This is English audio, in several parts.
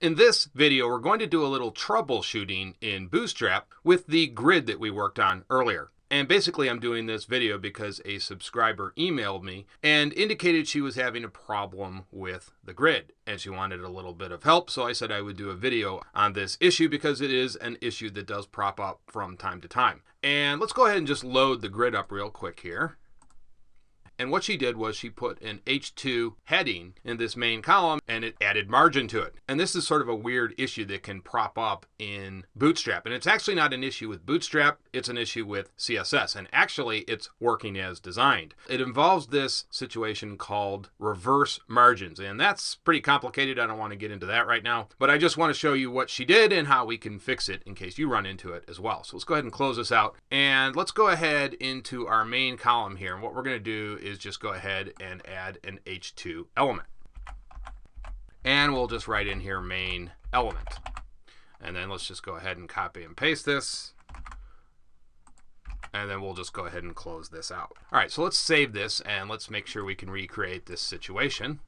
In this video, we're going to do a little troubleshooting in Bootstrap with the grid that we worked on earlier. And basically, I'm doing this video because a subscriber emailed me and indicated she was having a problem with the grid and she wanted a little bit of help. So I said I would do a video on this issue because it is an issue that does prop up from time to time. And let's go ahead and just load the grid up real quick here. And what she did was she put an H2 heading in this main column and it added margin to it. And this is sort of a weird issue that can prop up in Bootstrap. And it's actually not an issue with Bootstrap, it's an issue with CSS. And actually it's working as designed. It involves this situation called reverse margins. And that's pretty complicated. I don't want to get into that right now. But I just want to show you what she did and how we can fix it in case you run into it as well. So let's go ahead and close this out. And let's go ahead into our main column here. And what we're going to do is just go ahead and add an H2 element. And we'll just write in here main element. And then let's just go ahead and copy and paste this. And then we'll just go ahead and close this out. All right, so let's save this and let's make sure we can recreate this situation.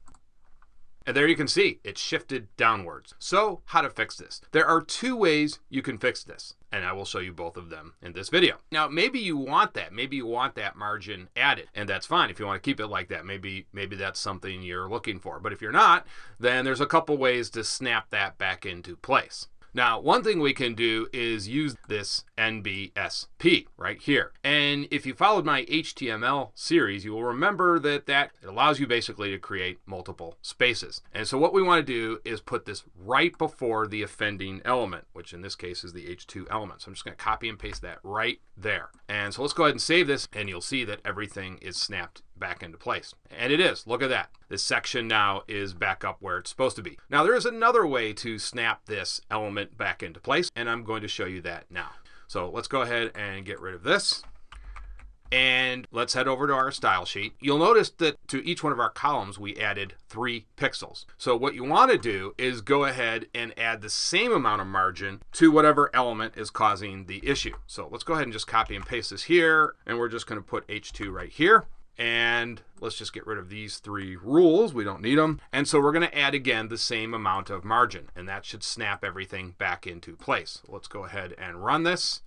And there you can see it shifted downwards. So how to fix this? There are two ways you can fix this, and I will show you both of them in this video. Now, maybe you want that. Maybe you want that margin added, and that's fine. If you want to keep it like that, maybe that's something you're looking for. But if you're not, then there's a couple ways to snap that back into place. Now, one thing we can do is use this NBSP right here. And if you followed my HTML series, you will remember that it allows you basically to create multiple spaces. And so what we want to do is put this right before the offending element, which in this case is the H2 element. So I'm just going to copy and paste that right there. And so let's go ahead and save this, and you'll see that everything is snapped back into place. And it is. Look at that. This section now is back up where it's supposed to be. Now there is another way to snap this element back into place, and I'm going to show you that now. So let's go ahead and get rid of this. And let's head over to our style sheet. You'll notice that to each one of our columns, we added 3 pixels. So what you want to do is go ahead and add the same amount of margin to whatever element is causing the issue. So let's go ahead and just copy and paste this here. And we're just going to put H2 right here. And let's just get rid of these 3 rules. We don't need them. And so we're going to add again the same amount of margin, and that should snap everything back into place. Let's go ahead and run this.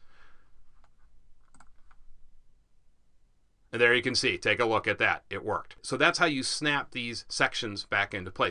And there you can see, take a look at that. It worked. So that's how you snap these sections back into place.